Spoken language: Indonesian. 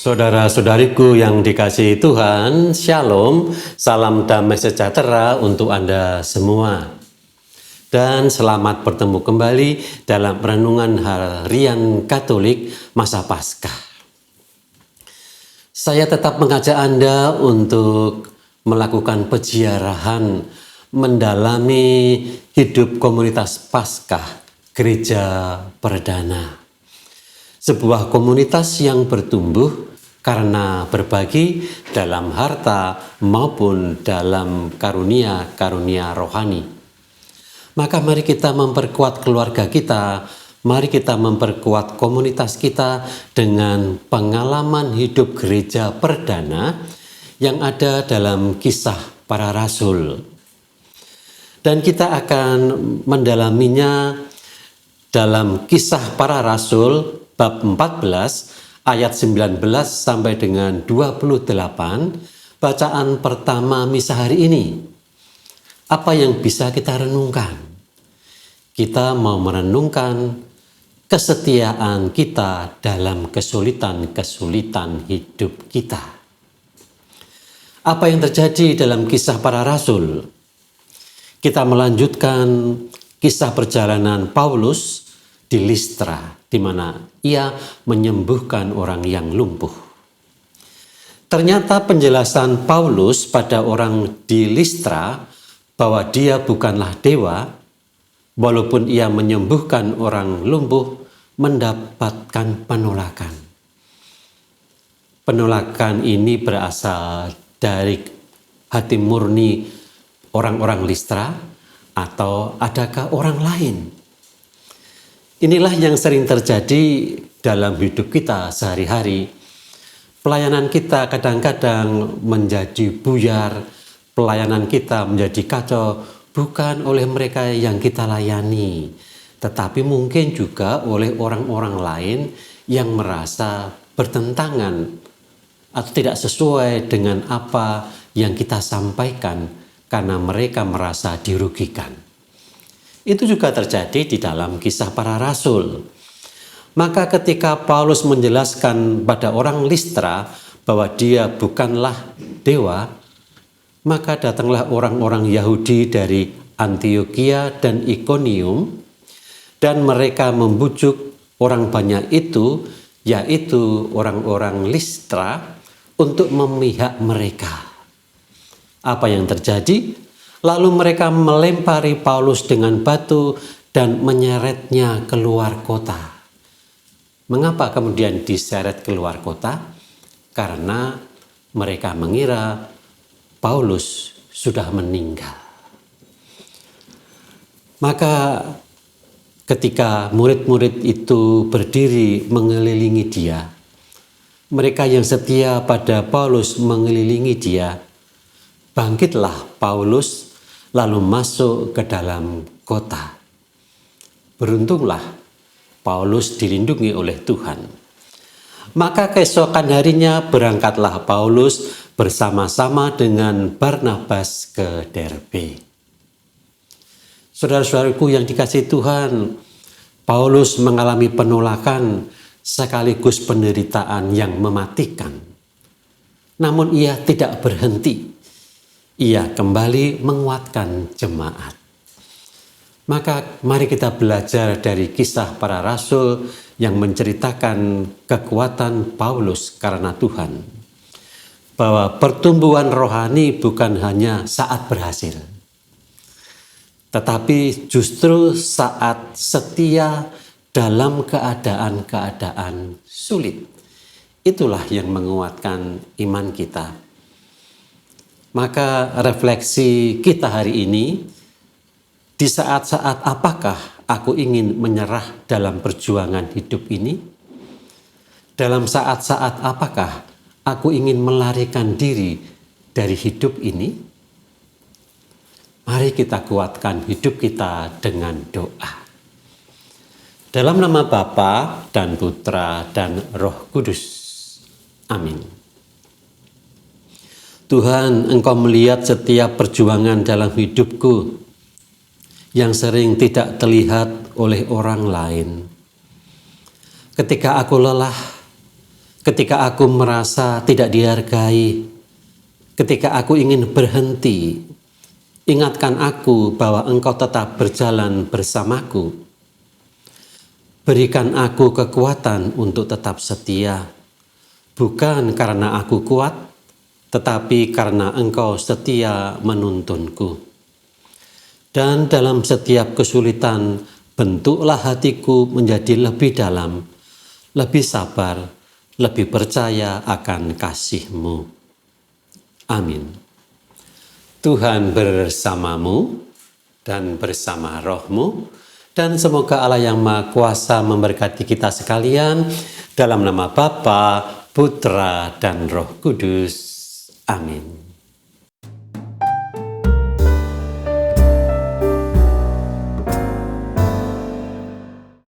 Saudara-saudariku yang dikasihi Tuhan, Shalom, salam damai sejahtera untuk Anda semua. Dan selamat bertemu kembali dalam renungan harian Katolik masa Paskah. Saya tetap mengajak Anda untuk melakukan peziarahan, mendalami hidup komunitas Paskah Gereja Perdana. Sebuah komunitas yang bertumbuh karena berbagi dalam harta maupun dalam karunia-karunia rohani. Maka mari kita memperkuat keluarga kita, mari kita memperkuat komunitas kita dengan pengalaman hidup gereja perdana yang ada dalam Kisah Para Rasul. Dan kita akan mendalaminya dalam Kisah Para Rasul bab 14 ayat 19 sampai dengan 28, bacaan pertama misa hari ini. Apa yang bisa kita renungkan? Kita mau merenungkan kesetiaan kita dalam kesulitan-kesulitan hidup kita. Apa yang terjadi dalam Kisah Para Rasul? Kita melanjutkan kisah perjalanan Paulus di Listra, di mana ia menyembuhkan orang yang lumpuh. Ternyata penjelasan Paulus pada orang di Listra bahwa dia bukanlah dewa, walaupun ia menyembuhkan orang lumpuh, mendapatkan penolakan. Penolakan ini berasal dari hati murni orang-orang Listra, atau adakah orang lain? Inilah yang sering terjadi dalam hidup kita sehari-hari. Pelayanan kita kadang-kadang menjadi buyar, pelayanan kita menjadi kacau, bukan oleh mereka yang kita layani, tetapi mungkin juga oleh orang-orang lain yang merasa bertentangan atau tidak sesuai dengan apa yang kita sampaikan karena mereka merasa dirugikan. Itu juga terjadi di dalam Kisah Para Rasul. Maka ketika Paulus menjelaskan pada orang Listra bahwa dia bukanlah dewa, maka datanglah orang-orang Yahudi dari Antiokhia dan Ikonium, dan mereka membujuk orang banyak itu, yaitu orang-orang Listra, untuk memihak mereka. Apa yang terjadi? Lalu mereka melempari Paulus dengan batu dan menyeretnya keluar kota. Mengapa kemudian diseret keluar kota? Karena mereka mengira Paulus sudah meninggal. Maka ketika murid-murid itu berdiri mengelilingi dia, mereka yang setia pada Paulus mengelilingi dia, bangkitlah Paulus lalu masuk ke dalam kota. Beruntunglah Paulus dilindungi oleh Tuhan. Maka keesokan harinya berangkatlah Paulus bersama-sama dengan Barnabas ke Derbe. Saudara-saudaraku yang dikasihi Tuhan, Paulus mengalami penolakan sekaligus penderitaan yang mematikan. Namun ia tidak berhenti. Ia kembali menguatkan jemaat. Maka mari kita belajar dari Kisah Para Rasul yang menceritakan kekuatan Paulus karena Tuhan. Bahwa pertumbuhan rohani bukan hanya saat berhasil, tetapi justru saat setia dalam keadaan-keadaan sulit. Itulah yang menguatkan iman kita. Maka refleksi kita hari ini, di saat-saat apakah aku ingin menyerah dalam perjuangan hidup ini? Dalam saat-saat apakah aku ingin melarikan diri dari hidup ini? Mari kita kuatkan hidup kita dengan doa. Dalam nama Bapa dan Putra dan Roh Kudus. Amin. Tuhan, Engkau melihat setiap perjuangan dalam hidupku yang sering tidak terlihat oleh orang lain. Ketika aku lelah, ketika aku merasa tidak dihargai, ketika aku ingin berhenti, ingatkan aku bahwa Engkau tetap berjalan bersamaku. Berikan aku kekuatan untuk tetap setia, bukan karena aku kuat, tetapi karena Engkau setia menuntunku. Dan dalam setiap kesulitan, bentuklah hatiku menjadi lebih dalam, lebih sabar, lebih percaya akan kasih-Mu. Amin. Tuhan bersamamu dan bersama rohmu, dan semoga Allah yang Maha Kuasa memberkati kita sekalian dalam nama Bapa, Putra, dan Roh Kudus. Amin.